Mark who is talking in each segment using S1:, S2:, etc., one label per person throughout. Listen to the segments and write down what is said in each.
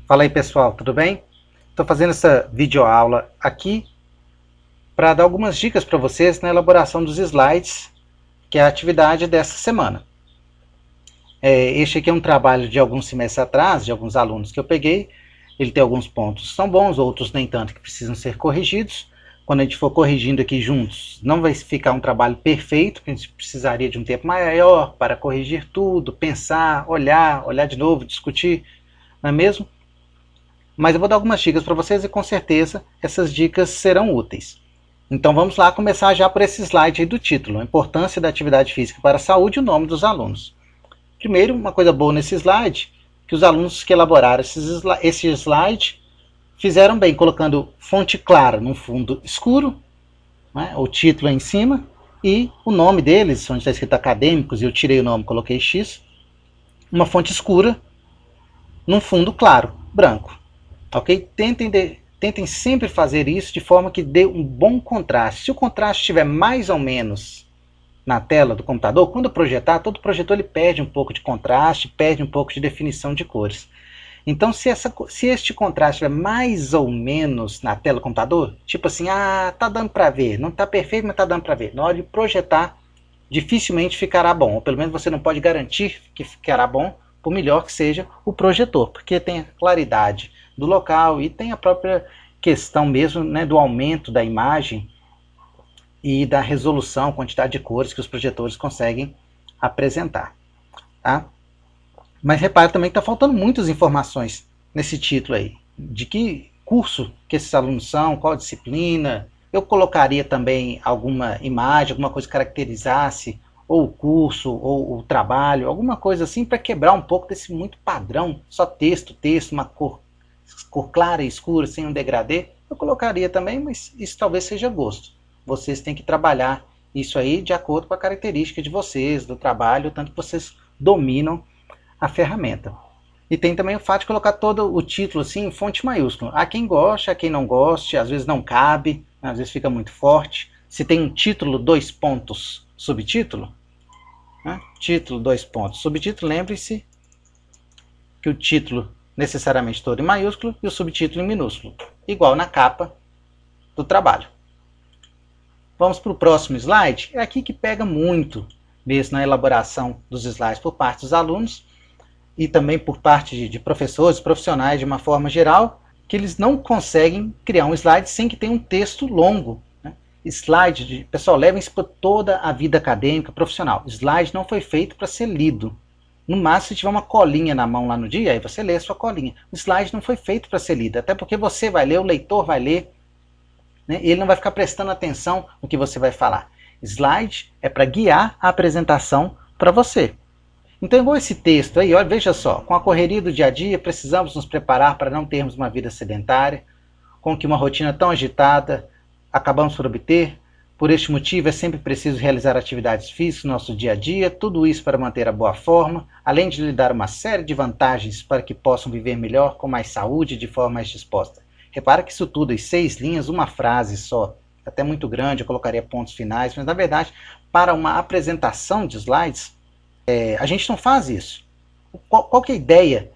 S1: Fala aí pessoal, tudo bem? Estou fazendo essa videoaula aqui para dar algumas dicas para vocês na elaboração dos slides, que é a atividade dessa semana. Este aqui é um trabalho de alguns semestres atrás, de alguns alunos que eu peguei. Ele tem alguns pontos que são bons, outros nem tanto, que precisam ser corrigidos. Quando a gente for corrigindo aqui juntos, não vai ficar um trabalho perfeito, porque a gente precisaria de um tempo maior para corrigir tudo, pensar, olhar de novo, discutir, não é mesmo? Mas eu vou dar algumas dicas para vocês e com certeza essas dicas serão úteis. Então vamos lá começar já por esse slide aí do título, a importância da atividade física para a saúde e o nome dos alunos. Primeiro, uma coisa boa nesse slide, que os alunos que elaboraram esse slide fizeram bem, colocando fonte clara no fundo escuro, né, o título em cima, e o nome deles, onde está escrito acadêmicos, e eu tirei o nome, coloquei X, uma fonte escura, num fundo claro, branco. Ok? Tentem sempre fazer isso de forma que dê um bom contraste. Se o contraste estiver mais ou menos na tela do computador, quando projetar, todo projetor ele perde um pouco de contraste, perde um pouco de definição de cores. Então, se este contraste estiver mais ou menos na tela do computador, tipo assim, tá dando para ver, não está perfeito, mas está dando para ver. Na hora de projetar, dificilmente ficará bom, ou pelo menos você não pode garantir que ficará bom, por melhor que seja o projetor, porque tem a claridade do local e tem a própria questão mesmo, né, do aumento da imagem e da resolução, quantidade de cores que os projetores conseguem apresentar. Tá? Mas repare também que está faltando muitas informações nesse título aí. De que curso que esses alunos são, qual disciplina. Eu colocaria também alguma imagem, alguma coisa que caracterizasse ou o curso, ou o trabalho, alguma coisa assim para quebrar um pouco desse muito padrão, só texto, uma cor clara e escura, sem um degradê. Eu colocaria também, mas isso talvez seja gosto. Vocês têm que trabalhar isso aí de acordo com a característica de vocês, do trabalho, tanto que vocês dominam a ferramenta. E tem também o fato de colocar todo o título assim em fonte maiúscula. Há quem goste, há quem não goste, às vezes não cabe, às vezes fica muito forte. Se tem um título, 2 pontos, subtítulo, né? Título, 2 pontos, subtítulo, lembre-se que o título necessariamente todo em maiúsculo e o subtítulo em minúsculo, igual na capa do trabalho. Vamos para o próximo slide. É aqui que pega muito mesmo na elaboração dos slides por parte dos alunos e também por parte de professores, profissionais de uma forma geral, que eles não conseguem criar um slide sem que tenha um texto longo. Né? Slide, pessoal, levem isso para toda a vida acadêmica, profissional. Slide não foi feito para ser lido. No máximo, se tiver uma colinha na mão lá no dia, aí você lê a sua colinha. O slide não foi feito para ser lido, até porque você vai ler, o leitor vai ler, né? E ele não vai ficar prestando atenção no que você vai falar. Slide é para guiar a apresentação para você. Então, igual esse texto aí, olha, veja só, com a correria do dia a dia, precisamos nos preparar para não termos uma vida sedentária, com que uma rotina tão agitada acabamos por obter. Por este motivo, é sempre preciso realizar atividades físicas no nosso dia a dia, tudo isso para manter a boa forma, além de lhe dar uma série de vantagens para que possam viver melhor, com mais saúde e de forma mais disposta. Repara que isso tudo em 6 linhas, uma frase só, até muito grande, eu colocaria pontos finais, mas na verdade, para uma apresentação de slides, a gente não faz isso. Qual que é a ideia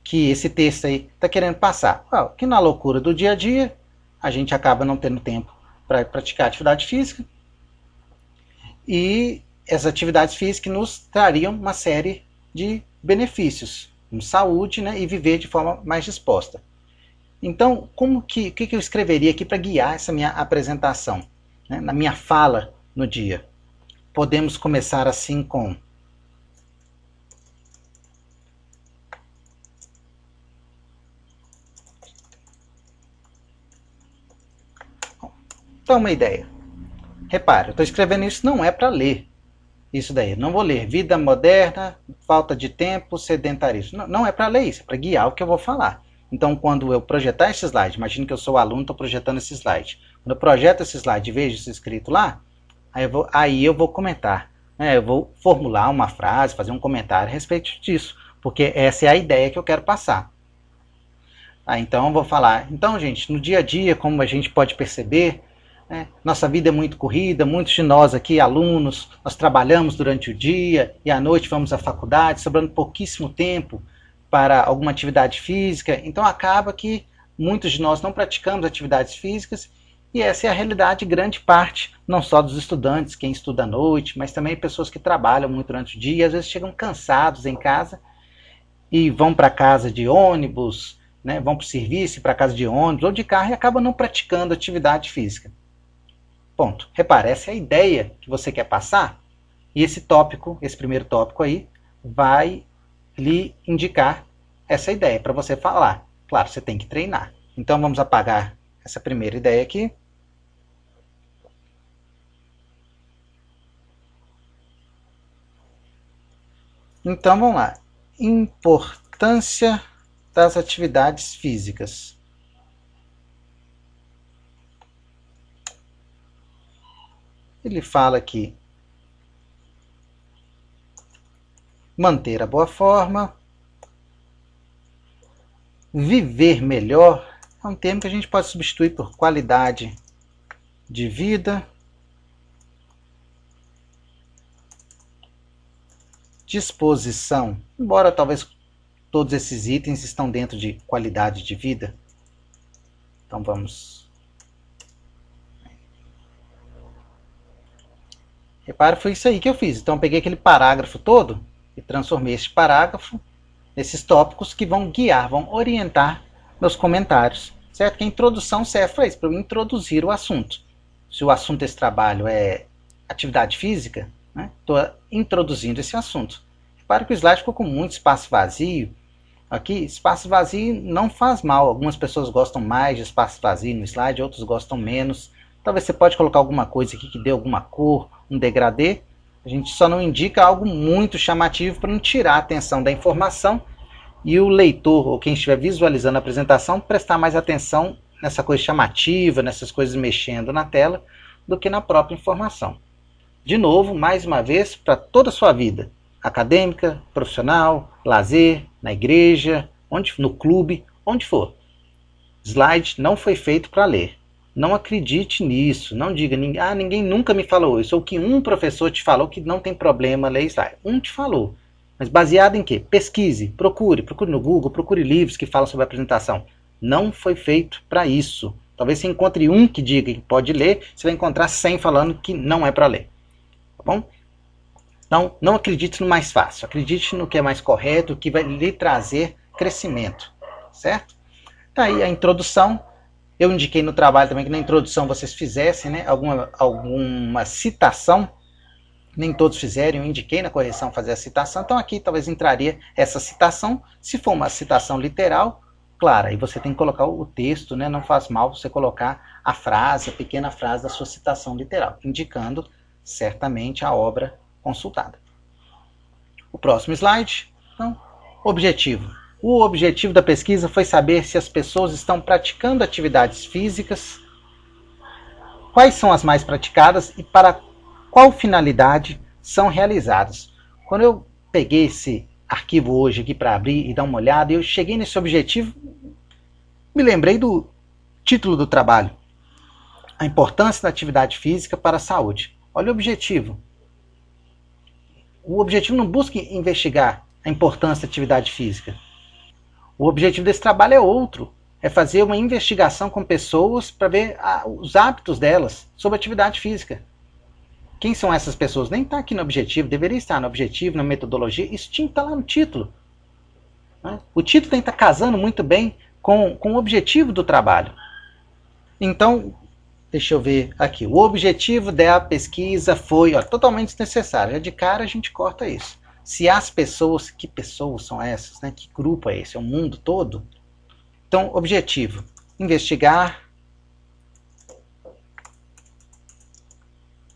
S1: que esse texto aí está querendo passar? Que na loucura do dia a dia, a gente acaba não tendo tempo para praticar atividade física e essas atividades físicas nos trariam uma série de benefícios, como saúde, né, e viver de forma mais disposta. Então, o que eu escreveria aqui para guiar essa minha apresentação, né, na minha fala no dia? Podemos começar assim com: dá uma ideia. Repare, eu estou escrevendo isso, não é para ler. Isso daí, não vou ler. Vida moderna, falta de tempo, sedentarismo. Não, não é para ler isso, é para guiar o que eu vou falar. Então, quando eu projetar esse slide, imagine que eu sou aluno, estou projetando esse slide. Quando eu projeto esse slide e vejo isso escrito lá, aí eu vou comentar. Né? Eu vou formular uma frase, fazer um comentário a respeito disso, porque essa é a ideia que eu quero passar. Então, eu vou falar. Então, gente, no dia a dia, como a gente pode perceber, nossa vida é muito corrida, muitos de nós aqui, alunos, nós trabalhamos durante o dia e à noite vamos à faculdade, sobrando pouquíssimo tempo para alguma atividade física. Então acaba que muitos de nós não praticamos atividades físicas, e essa é a realidade de grande parte, não só dos estudantes, quem estuda à noite, mas também pessoas que trabalham muito durante o dia e às vezes chegam cansados em casa e vão para casa de ônibus, né, vão para o serviço, para casa de ônibus ou de carro e acabam não praticando atividade física. Ponto. Repare, essa é a ideia que você quer passar, e esse tópico, esse primeiro tópico aí, vai lhe indicar essa ideia para você falar. Claro, você tem que treinar. Então vamos apagar essa primeira ideia aqui. Então vamos lá. Importância das atividades físicas. Ele fala aqui: manter a boa forma, viver melhor, é um termo que a gente pode substituir por qualidade de vida, disposição, embora talvez todos esses itens estão dentro de qualidade de vida. Então vamos. Repare, foi isso aí que eu fiz. Então eu peguei aquele parágrafo todo e transformei esse parágrafo nesses tópicos que vão guiar, vão orientar meus comentários. Certo? Que a introdução serve para isso, para eu introduzir o assunto. Se o assunto desse trabalho é atividade física, estou introduzindo esse assunto. Repare que o slide ficou com muito espaço vazio. Aqui, espaço vazio não faz mal. Algumas pessoas gostam mais de espaço vazio no slide, outros gostam menos. Talvez você pode colocar alguma coisa aqui que dê alguma cor, um degradê. A gente só não indica algo muito chamativo para não tirar a atenção da informação e o leitor, ou quem estiver visualizando a apresentação, prestar mais atenção nessa coisa chamativa, nessas coisas mexendo na tela, do que na própria informação. De novo, mais uma vez, para toda a sua vida, acadêmica, profissional, lazer, na igreja, no clube, onde for. Slide não foi feito para ler. Não acredite nisso. Não diga, ninguém nunca me falou isso. Ou que um professor te falou que não tem problema ler slide. Um te falou. Mas baseado em quê? Pesquise, procure no Google, procure livros que falam sobre a apresentação. Não foi feito para isso. Talvez você encontre um que diga que pode ler, você vai encontrar 100 falando que não é para ler. Tá bom? Então, não acredite no mais fácil. Acredite no que é mais correto, que vai lhe trazer crescimento. Certo? Tá aí a introdução. Eu indiquei no trabalho também que na introdução vocês fizessem, né, alguma citação. Nem todos fizeram, eu indiquei na correção fazer a citação. Então aqui talvez entraria essa citação. Se for uma citação literal, claro, aí você tem que colocar o texto, né? Não faz mal você colocar a frase, a pequena frase da sua citação literal, indicando certamente a obra consultada. O próximo slide. Então, objetivo. O objetivo da pesquisa foi saber se as pessoas estão praticando atividades físicas, quais são as mais praticadas e para qual finalidade são realizadas. Quando eu peguei esse arquivo hoje aqui para abrir e dar uma olhada, eu cheguei nesse objetivo, me lembrei do título do trabalho: a importância da atividade física para a saúde. Olha o objetivo. O objetivo não busca investigar a importância da atividade física. O objetivo desse trabalho é outro. É fazer uma investigação com pessoas para ver os hábitos delas sobre atividade física. Quem são essas pessoas? Nem está aqui no objetivo, deveria estar no objetivo, na metodologia, isso tinha que estar lá no título. O título tem que estar casando muito bem com o objetivo do trabalho. Então, deixa eu ver aqui, o objetivo da pesquisa foi totalmente desnecessário. Já de cara a gente corta isso. Se as pessoas, que pessoas são essas? Né? Que grupo é esse? É o mundo todo? Então, objetivo, investigar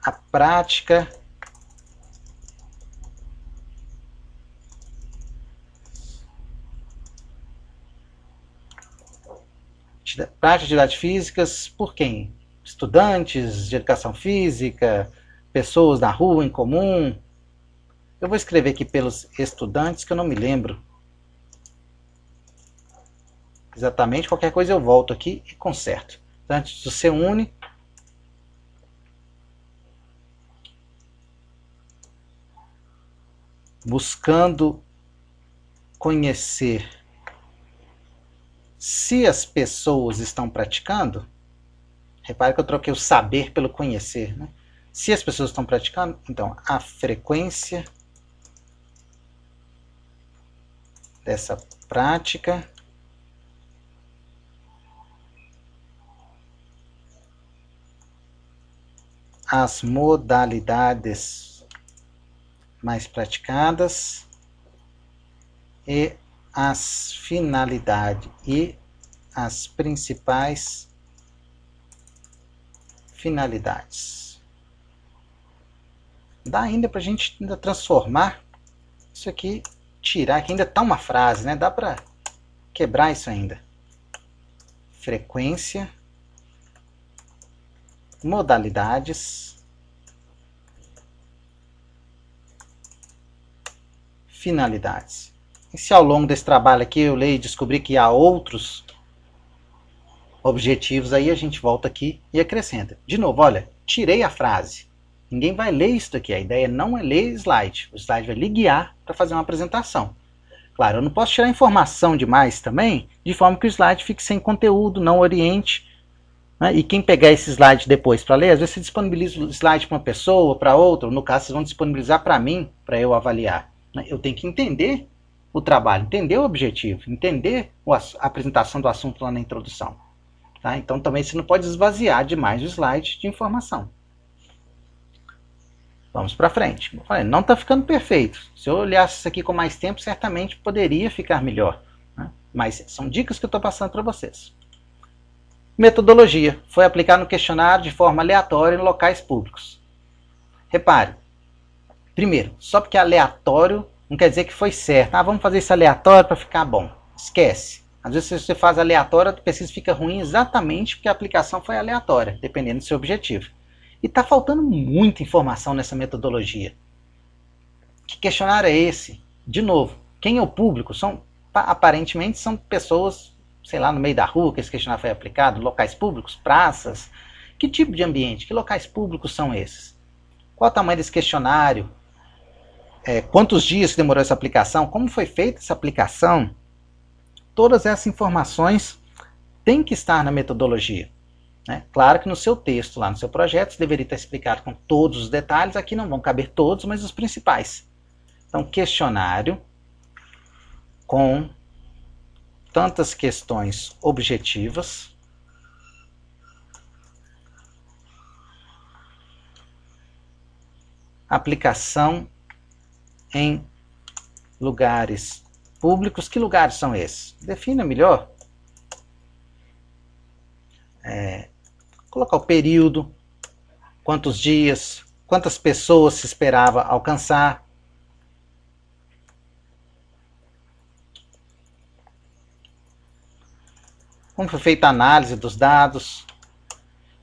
S1: a prática de atividades físicas por quem? Estudantes de educação física, pessoas da rua em comum. Eu vou escrever aqui pelos estudantes, que eu não me lembro exatamente. Qualquer coisa eu volto aqui e conserto. Antes do CUNE, buscando conhecer se as pessoas estão praticando. Repare que eu troquei o saber pelo conhecer, né? Se as pessoas estão praticando, então a frequência dessa prática as modalidades mais praticadas e as finalidades e as principais finalidades. Dá ainda para a gente ainda transformar isso aqui, tirar, que ainda está uma frase, né? Dá para quebrar isso ainda. Frequência, modalidades, finalidades. E se ao longo desse trabalho aqui eu ler e descobrir que há outros objetivos, aí a gente volta aqui e acrescenta. De novo, olha, tirei a frase. Ninguém vai ler isso aqui. A ideia não é ler slide. O slide vai lhe guiar para fazer uma apresentação. Claro, eu não posso tirar informação demais também, de forma que o slide fique sem conteúdo, não oriente. Né? E quem pegar esse slide depois para ler, às vezes você disponibiliza o slide para uma pessoa, para outra. No caso, vocês vão disponibilizar para mim, para eu avaliar. Né? Eu tenho que entender o trabalho, entender o objetivo, entender a apresentação do assunto lá na introdução. Tá? Então também você não pode esvaziar demais o slide de informação. Vamos para frente. Não está ficando perfeito. Se eu olhasse isso aqui com mais tempo, certamente poderia ficar melhor. Né? Mas são dicas que eu estou passando para vocês. Metodologia. Foi aplicar no questionário de forma aleatória em locais públicos. Repare. Primeiro, só porque é aleatório não quer dizer que foi certo. Vamos fazer isso aleatório para ficar bom. Esquece. Às vezes, se você faz aleatório, a pesquisa fica ruim exatamente porque a aplicação foi aleatória, dependendo do seu objetivo. E está faltando muita informação nessa metodologia. Que questionário é esse? De novo, quem é o público? Aparentemente são pessoas, sei lá, no meio da rua que esse questionário foi aplicado, locais públicos, praças. Que tipo de ambiente? Que locais públicos são esses? Qual o tamanho desse questionário? Quantos dias que demorou essa aplicação? Como foi feita essa aplicação? Todas essas informações têm que estar na metodologia. Né? Claro que no seu texto, lá no seu projeto, você deveria estar explicado com todos os detalhes. Aqui não vão caber todos, mas os principais. Então, questionário com tantas questões objetivas, aplicação em lugares públicos. Que lugares são esses? Defina melhor. Colocar o período, quantos dias, quantas pessoas se esperava alcançar. Como foi feita a análise dos dados.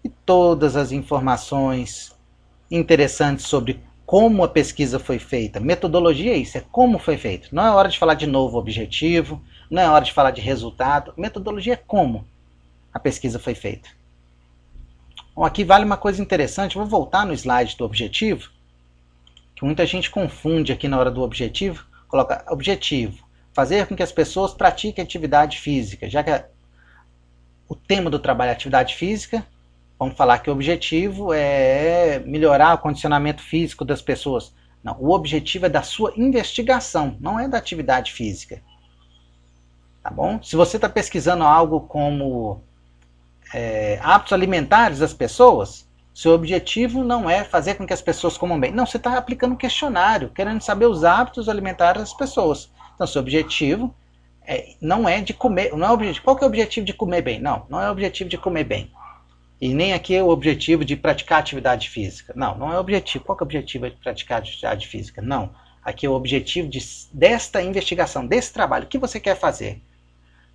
S1: E todas as informações interessantes sobre como a pesquisa foi feita. Metodologia é isso, é como foi feito. Não é hora de falar de novo objetivo, não é hora de falar de resultado. Metodologia é como a pesquisa foi feita. Bom, aqui vale uma coisa interessante, vou voltar no slide do objetivo, que muita gente confunde aqui na hora do objetivo. Coloca objetivo, fazer com que as pessoas pratiquem atividade física. Já que o tema do trabalho é atividade física, vamos falar que o objetivo é melhorar o condicionamento físico das pessoas. Não, o objetivo é da sua investigação, não é da atividade física. Tá bom? Se você está pesquisando algo como hábitos alimentares das pessoas, seu objetivo não é fazer com que as pessoas comam bem. Não, você está aplicando um questionário, querendo saber os hábitos alimentares das pessoas. Então, seu objetivo não é de comer. Não é objetivo. Qual que é o objetivo de comer bem? Não é o objetivo de comer bem. E nem aqui é o objetivo de praticar atividade física. Não é o objetivo. Qual que é o objetivo de praticar atividade física? Não. Aqui é o objetivo desta investigação, desse trabalho. O que você quer fazer?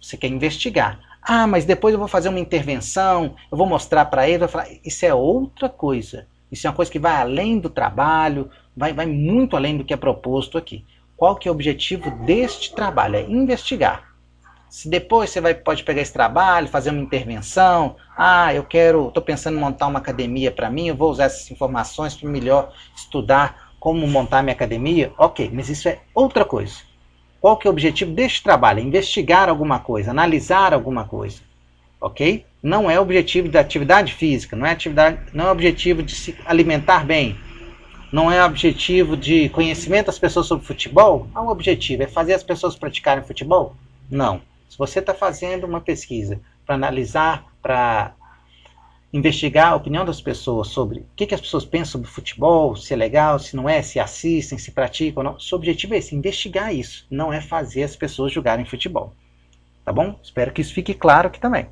S1: Você quer investigar. Mas depois eu vou fazer uma intervenção, eu vou mostrar para ele, vou falar, isso é outra coisa. Isso é uma coisa que vai além do trabalho, vai muito além do que é proposto aqui. Qual que é o objetivo deste trabalho? É investigar. Se depois você pode pegar esse trabalho, fazer uma intervenção, estou pensando em montar uma academia para mim, eu vou usar essas informações para melhor estudar como montar minha academia, ok, mas isso é outra coisa. Qual que é o objetivo deste trabalho? Investigar alguma coisa, analisar alguma coisa, ok? Não é o objetivo da atividade física, não é o objetivo de se alimentar bem, não é o objetivo de conhecimento das pessoas sobre futebol. Qual o objetivo? É fazer as pessoas praticarem futebol? Não. Se você está fazendo uma pesquisa para analisar, para investigar a opinião das pessoas sobre o que as pessoas pensam sobre futebol, se é legal, se não é, se assistem, se praticam ou não. Seu objetivo é esse, investigar isso, não é fazer as pessoas jogarem futebol. Tá bom? Espero que isso fique claro aqui também.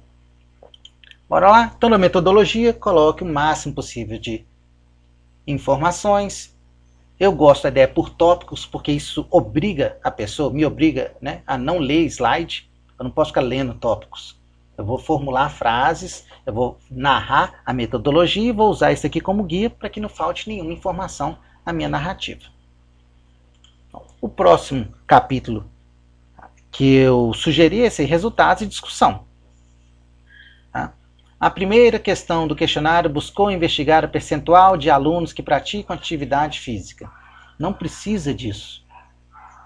S1: Bora lá? Então, na metodologia, coloque o máximo possível de informações. Eu gosto da ideia por tópicos, porque isso obriga a pessoa, me obriga, né, a não ler slide. Eu não posso ficar lendo tópicos. Eu vou formular frases, eu vou narrar a metodologia e vou usar isso aqui como guia para que não falte nenhuma informação na minha narrativa. O próximo capítulo que eu sugeri é esse, resultados e discussão. Tá? A primeira questão do questionário buscou investigar o percentual de alunos que praticam atividade física. Não precisa disso.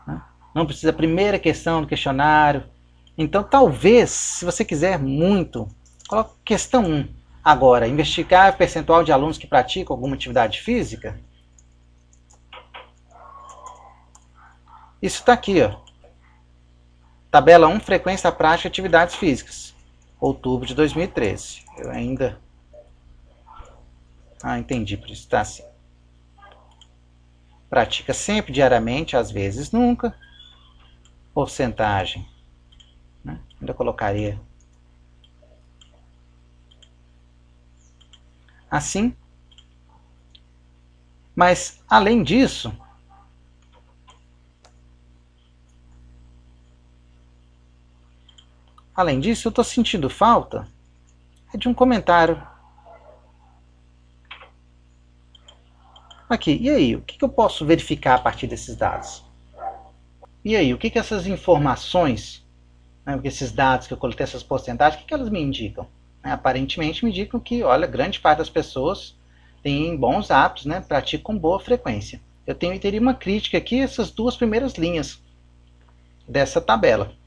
S1: Né? Não precisa. A primeira questão do questionário. Então, talvez, se você quiser muito, coloque questão 1. Agora, investigar o percentual de alunos que praticam alguma atividade física. Isso está aqui, ó. Tabela 1, frequência prática de atividades físicas. Outubro de 2013. Eu ainda... entendi, por isso está assim. Pratica sempre, diariamente, às vezes nunca. Porcentagem. Né? Ainda colocaria assim. Mas, além disso, eu estou sentindo falta de um comentário. Aqui, e aí? O que eu posso verificar a partir desses dados? E aí, o que essas informações, né, esses dados que eu coletei, essas porcentagens, o que elas me indicam? Aparentemente me indicam que, olha, grande parte das pessoas tem bons hábitos, né, praticam com boa frequência. Eu teria uma crítica aqui, essas duas primeiras linhas dessa tabela.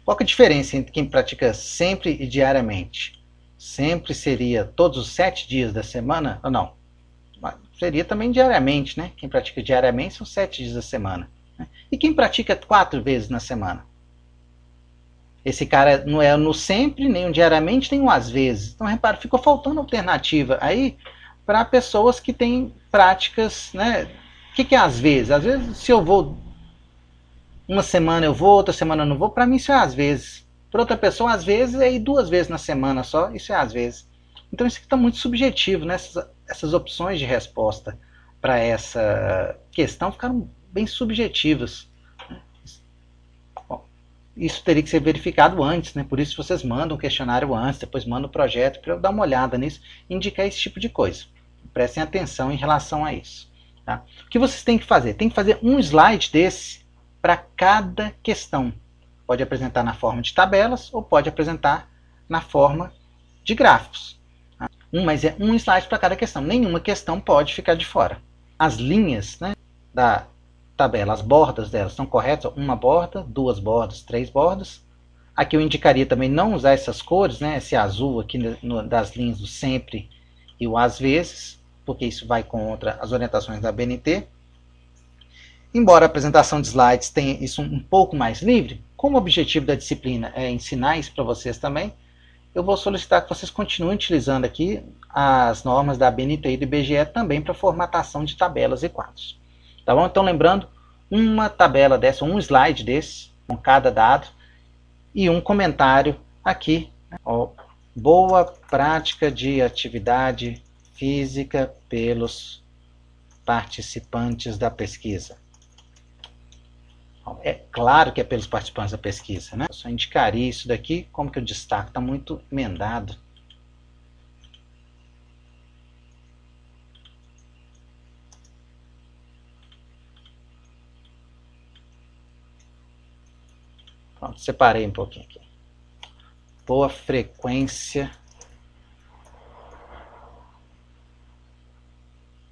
S1: Qual que é a diferença entre quem pratica sempre e diariamente? Sempre seria todos os 7 dias da semana? Ou não? Seria também diariamente, né? Quem pratica diariamente são 7 dias da semana. Né? E quem pratica 4 vezes na semana? Esse cara não é no sempre, nem um diariamente, nem um às vezes. Então, repara, ficou faltando alternativa aí para pessoas que têm práticas, né? O que é às vezes? Às vezes, se eu vou uma semana eu vou, outra semana eu não vou, para mim isso é às vezes. Para outra pessoa, às vezes, é ir 2 vezes na semana só, isso é às vezes. Então isso aqui está muito subjetivo, né? Essas opções de resposta para essa questão ficaram bem subjetivas. Bom, isso teria que ser verificado antes, né? Por isso vocês mandam o questionário antes, depois mandam o projeto para eu dar uma olhada nisso e indicar esse tipo de coisa. Prestem atenção em relação a isso. Tá? O que vocês têm que fazer? Tem que fazer um slide desse para cada questão. Pode apresentar na forma de tabelas ou pode apresentar na forma de gráficos. Mas é um slide para cada questão. Nenhuma questão pode ficar de fora. As linhas, né, da tabela, as bordas delas estão corretas? Uma borda, 2 bordas, 3 bordas. Aqui eu indicaria também não usar essas cores, né, esse azul aqui das linhas do sempre e o às vezes, porque isso vai contra as orientações da BNT. Embora a apresentação de slides tenha isso um pouco mais livre, como o objetivo da disciplina é ensinar isso para vocês também, eu vou solicitar que vocês continuem utilizando aqui as normas da BNT e do IBGE também para formatação de tabelas e quadros. Tá bom? Então, lembrando, uma tabela dessa, um slide desse, com cada dado, e um comentário aqui. Ó, boa prática de atividade física pelos participantes da pesquisa. É claro que é pelos participantes da pesquisa, né? Eu só indicaria isso daqui, como que eu destaco, está muito emendado. Pronto, separei um pouquinho aqui. Boa frequência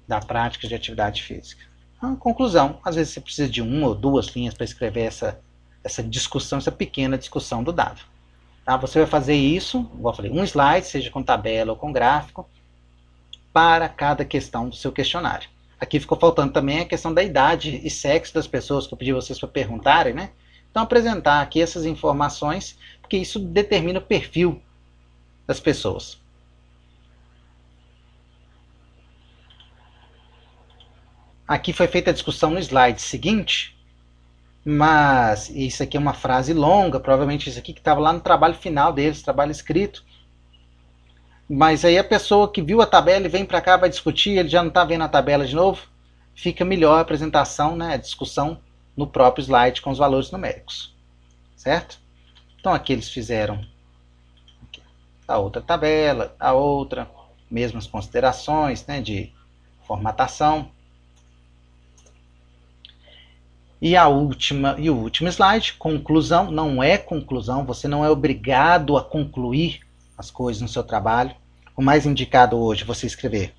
S1: da prática de atividade física. Uma conclusão. Às vezes você precisa de 1 ou 2 linhas para escrever essa discussão, essa pequena discussão do dado. Tá? Você vai fazer isso, igual eu falei, um slide, seja com tabela ou com gráfico, para cada questão do seu questionário. Aqui ficou faltando também a questão da idade e sexo das pessoas, que eu pedi vocês para perguntarem, né? Então, apresentar aqui essas informações, porque isso determina o perfil das pessoas. Aqui foi feita a discussão no slide seguinte, mas isso aqui é uma frase longa, provavelmente isso aqui que estava lá no trabalho final deles, trabalho escrito. Mas aí a pessoa que viu a tabela e vem para cá, vai discutir, ele já não está vendo a tabela de novo, fica melhor a apresentação, né, a discussão no próprio slide com os valores numéricos. Certo? Então aqui eles fizeram a outra tabela, a outra, mesmas considerações, né, de formatação. E o último slide, conclusão. Não é conclusão, você não é obrigado a concluir as coisas no seu trabalho. O mais indicado hoje é você escrever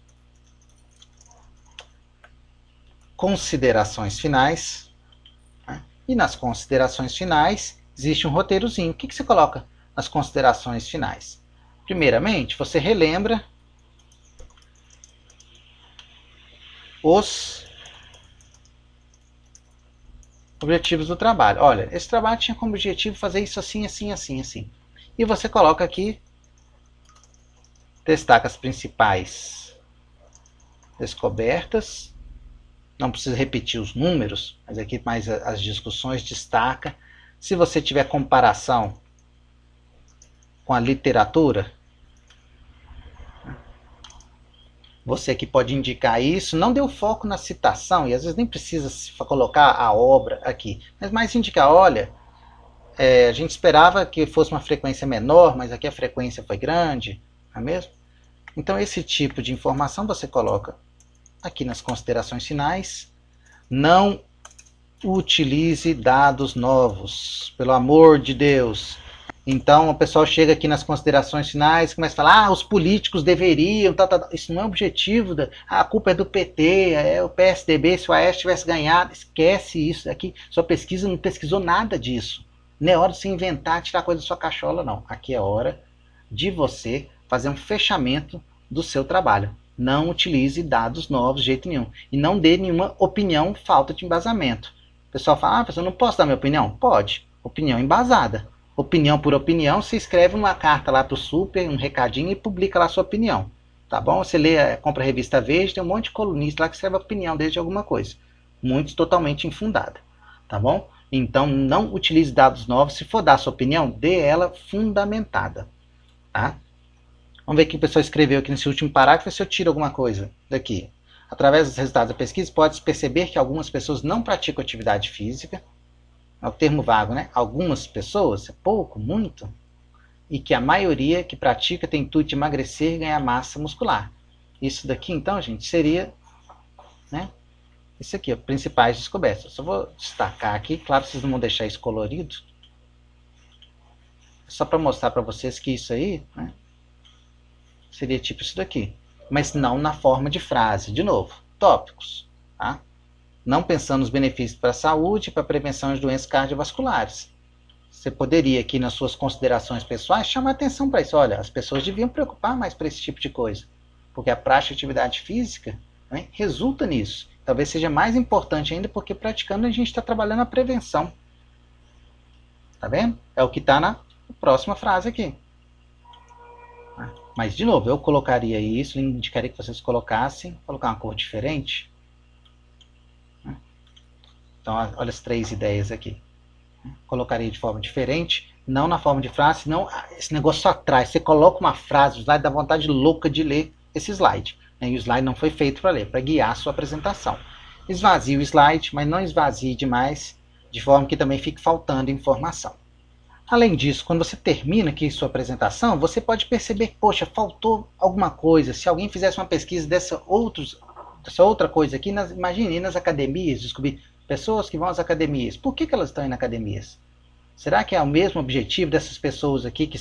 S1: considerações finais. Né? E nas considerações finais existe um roteirozinho. O que você coloca nas considerações finais? Primeiramente, você relembra os objetivos do trabalho. Olha, esse trabalho tinha como objetivo fazer isso assim, assim, assim, assim. E você coloca aqui, destaca as principais descobertas. Não precisa repetir os números, mas aqui mais as discussões destaca. Se você tiver comparação com a literatura, você aqui pode indicar isso. Não deu foco na citação, e às vezes nem precisa colocar a obra aqui, mas mais indicar, olha, a gente esperava que fosse uma frequência menor, mas aqui a frequência foi grande, não é mesmo? Então esse tipo de informação você coloca aqui nas considerações finais. Não utilize dados novos, pelo amor de Deus. Então o pessoal chega aqui nas considerações finais e começa a falar, os políticos deveriam, isso não é objetivo, a culpa é do PT, é o PSDB, se o Aécio tivesse ganhado, esquece isso aqui, sua pesquisa não pesquisou nada disso. Não é hora de você inventar, tirar coisa da sua cachola, não. Aqui é hora de você fazer um fechamento do seu trabalho. Não utilize dados novos de jeito nenhum. E não dê nenhuma opinião, falta de embasamento. O pessoal fala, eu não posso dar minha opinião? Pode. Opinião embasada. Opinião por opinião, você escreve uma carta lá pro Super, um recadinho e publica lá a sua opinião. Tá bom? Você lê, compra a revista Veja, tem um monte de colunista lá que escreve a opinião desde alguma coisa. Muitos totalmente infundada. Tá bom? Então não utilize dados novos. Se for dar a sua opinião, dê ela fundamentada. Tá? Vamos ver o que o pessoal escreveu aqui nesse último parágrafo, se eu tiro alguma coisa daqui. Através dos resultados da pesquisa, pode-se perceber que algumas pessoas não praticam atividade física. É o termo vago, né? Algumas pessoas, é pouco, muito. E que a maioria que pratica tem intuito de emagrecer e ganhar massa muscular. Isso daqui, então, gente, seria, né? Isso aqui, ó, principais descobertas. Eu só vou destacar aqui, claro, vocês não vão deixar isso colorido. Só para mostrar para vocês que isso aí, né, seria tipo isso daqui. Mas não na forma de frase. De novo, tópicos. Tá? Não pensando nos benefícios para a saúde e para a prevenção de doenças cardiovasculares. Você poderia aqui nas suas considerações pessoais chamar atenção para isso. Olha, as pessoas deviam preocupar mais para esse tipo de coisa. Porque a prática de atividade física, né, resulta nisso. Talvez seja mais importante ainda porque praticando a gente está trabalhando a prevenção. Tá vendo? É o que está na próxima frase aqui. Mas, de novo, eu colocaria isso, indicaria que vocês colocassem, colocar uma cor diferente. Então, olha as 3 ideias aqui. Colocaria de forma diferente, não na forma de frase, senão esse negócio só atrás. Você coloca uma frase, o slide dá vontade louca de ler esse slide. Né? E o slide não foi feito para ler, para guiar a sua apresentação. Esvazie o slide, mas não esvazie demais, de forma que também fique faltando informação. Além disso, quando você termina aqui sua apresentação, você pode perceber que, poxa, faltou alguma coisa. Se alguém fizesse uma pesquisa dessa outra coisa aqui, imagine nas academias, descobrir pessoas que vão às academias. Por que elas estão indo academias? Será que é o mesmo objetivo dessas pessoas aqui que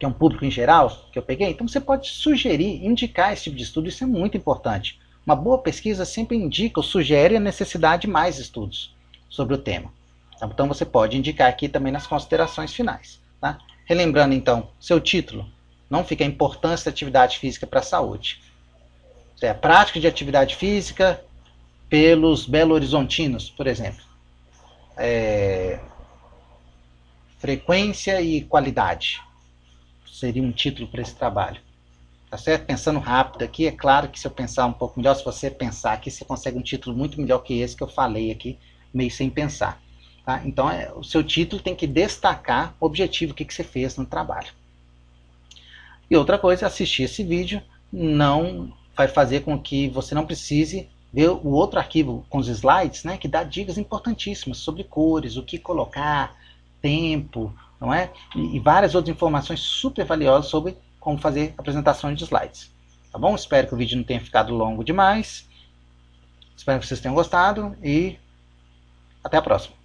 S1: é um público em geral que eu peguei? Então você pode sugerir, indicar esse tipo de estudo, isso é muito importante. Uma boa pesquisa sempre indica ou sugere a necessidade de mais estudos sobre o tema. Então você pode indicar aqui também nas considerações finais. Tá? Relembrando então, seu título, não fica a importância da atividade física para a saúde. É a prática de atividade física pelos belo-horizontinos, por exemplo. Frequência e qualidade seria um título para esse trabalho. Tá certo? Pensando rápido aqui, é claro que se eu pensar um pouco melhor, se você pensar aqui, você consegue um título muito melhor que esse que eu falei aqui, meio sem pensar. Tá? Então, o seu título tem que destacar o objetivo, o que você fez no trabalho. E outra coisa, assistir esse vídeo não vai fazer com que você não precise ver o outro arquivo com os slides, né, que dá dicas importantíssimas sobre cores, o que colocar, tempo, não é? E várias outras informações super valiosas sobre como fazer apresentações de slides. Tá bom? Espero que o vídeo não tenha ficado longo demais. Espero que vocês tenham gostado e até a próxima.